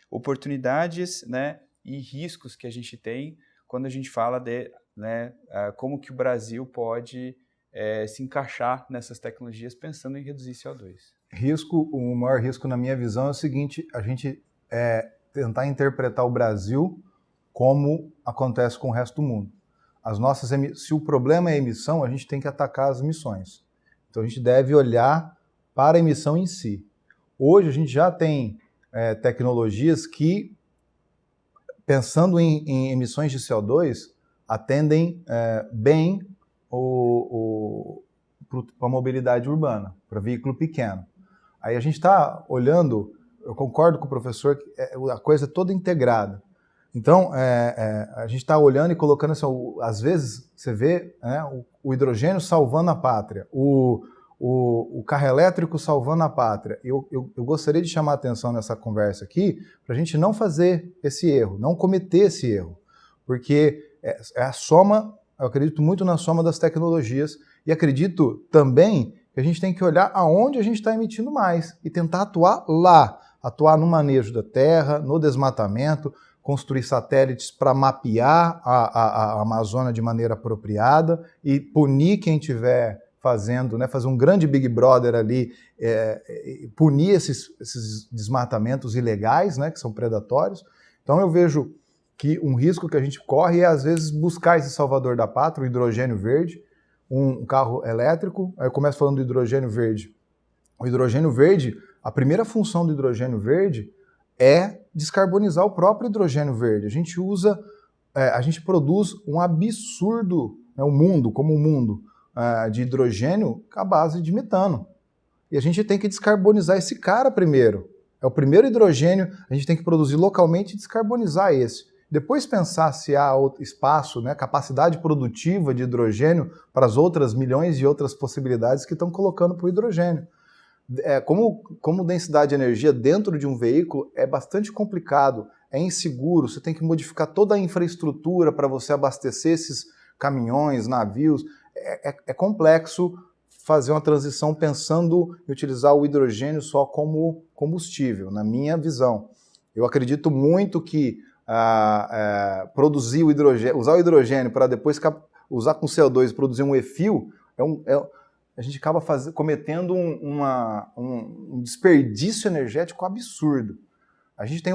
oportunidades, né, e riscos que a gente tem quando a gente fala de, né, como que o Brasil pode se encaixar nessas tecnologias pensando em reduzir CO2. O maior risco na minha visão é o seguinte, a gente tentar interpretar o Brasil como acontece com o resto do mundo. Se o problema é emissão, a gente tem que atacar as emissões. Então a gente deve olhar para a emissão em si. Hoje a gente já tem tecnologias que, pensando em emissões de CO2, atendem bem para a mobilidade urbana, para veículo pequeno. Aí a gente está olhando, eu concordo com o professor, que a coisa é toda integrada. Então, a gente está olhando e colocando, assim, às vezes, você vê, né, o hidrogênio salvando a pátria, o carro elétrico salvando a pátria. Eu gostaria de chamar a atenção nessa conversa aqui para a gente não fazer esse erro, não cometer esse erro, porque é a soma, eu acredito muito na soma das tecnologias e acredito também que a gente tem que olhar aonde a gente está emitindo mais e tentar atuar lá, atuar no manejo da terra, no desmatamento, construir satélites para mapear a Amazônia de maneira apropriada e punir quem estiver fazendo, né, fazer um grande Big Brother ali, punir esses desmatamentos ilegais, né, que são predatórios. Então eu vejo que um risco que a gente corre é, às vezes, buscar esse salvador da pátria, o hidrogênio verde, um carro elétrico. Aí eu começo falando do hidrogênio verde. O hidrogênio verde, a primeira função do hidrogênio verde é descarbonizar o próprio hidrogênio verde. A gente produz um absurdo, né, o mundo, como o mundo, de hidrogênio à base de metano. E a gente tem que descarbonizar esse cara primeiro. É o primeiro hidrogênio, a gente tem que produzir localmente e descarbonizar esse. Depois pensar se há espaço, né, capacidade produtiva de hidrogênio para as outras milhões de outras possibilidades que estão colocando para o hidrogênio. Como densidade de energia dentro de um veículo é bastante complicado, é inseguro, você tem que modificar toda a infraestrutura para você abastecer esses caminhões, navios. É complexo fazer uma transição pensando em utilizar o hidrogênio só como combustível, na minha visão. Eu acredito muito que produzir o hidrogênio, usar o hidrogênio para depois usar com CO2 e produzir um e-fuel, a gente acaba cometendo um desperdício energético absurdo. A gente tem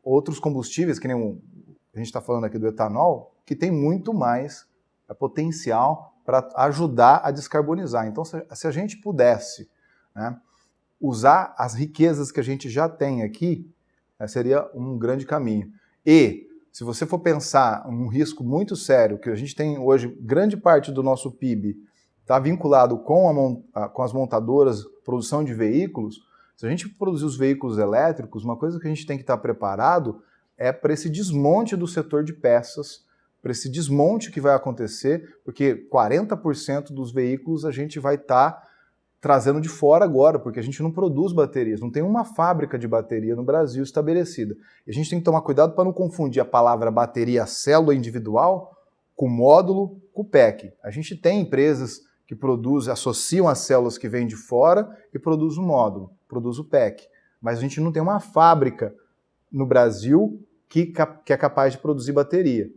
outros combustíveis, que nem a gente está falando aqui do etanol, que tem muito mais potencial para ajudar a descarbonizar. Então, se a gente pudesse, né, usar as riquezas que a gente já tem aqui, seria um grande caminho. E, se você for pensar um risco muito sério, que a gente tem hoje, grande parte do nosso PIB está vinculado com as montadoras, produção de veículos. Se a gente produzir os veículos elétricos, uma coisa que a gente tem que estar preparado é para esse desmonte do setor de peças, para esse desmonte que vai acontecer, porque 40% dos veículos a gente vai estar trazendo de fora agora, porque a gente não produz baterias, não tem uma fábrica de bateria no Brasil estabelecida. E a gente tem que tomar cuidado para não confundir a palavra bateria célula individual com módulo, com pack. A gente tem empresas que associam as células que vêm de fora e produzem o módulo, produzem o pack. Mas a gente não tem uma fábrica no Brasil que é capaz de produzir bateria.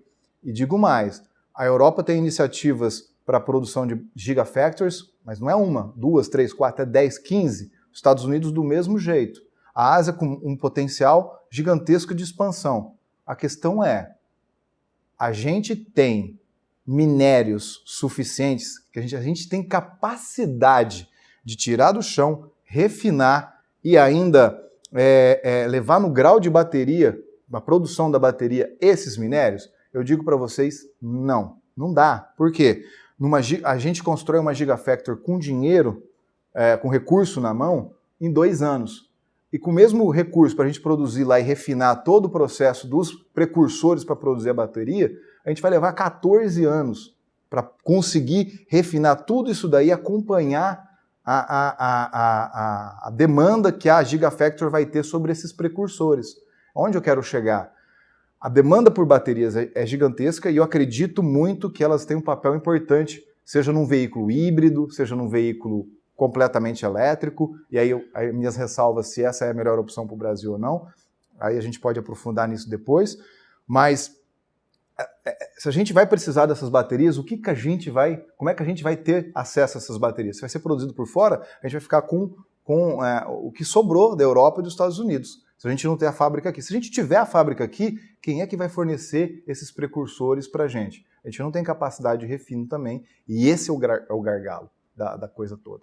E digo mais, a Europa tem iniciativas para a produção de gigafactories, mas não é uma, 2, 3, 4, é 10, 15. Os Estados Unidos do mesmo jeito. A Ásia com um potencial gigantesco de expansão. A questão é, a gente tem minérios suficientes, que a gente tem capacidade de tirar do chão, refinar e ainda levar no grau de bateria, na produção da bateria, esses minérios? Eu digo para vocês, não dá. Por quê? A gente constrói uma Gigafactory com dinheiro, com recurso na mão, em 2 anos. E com o mesmo recurso para a gente produzir lá e refinar todo o processo dos precursores para produzir a bateria, a gente vai levar 14 anos para conseguir refinar tudo isso daí, acompanhar a demanda que a Gigafactory vai ter sobre esses precursores. Onde eu quero chegar? A demanda por baterias é gigantesca e eu acredito muito que elas têm um papel importante, seja num veículo híbrido, seja num veículo completamente elétrico, e aí minhas ressalvas se essa é a melhor opção para o Brasil ou não, aí a gente pode aprofundar nisso depois, mas se a gente vai precisar dessas baterias, como é que a gente vai ter acesso a essas baterias? Se vai ser produzido por fora, a gente vai ficar com o que sobrou da Europa e dos Estados Unidos. Se a gente não ter a fábrica aqui. Se a gente tiver a fábrica aqui, quem é que vai fornecer esses precursores para a gente? A gente não tem capacidade de refino também, e esse é o gargalo da coisa toda.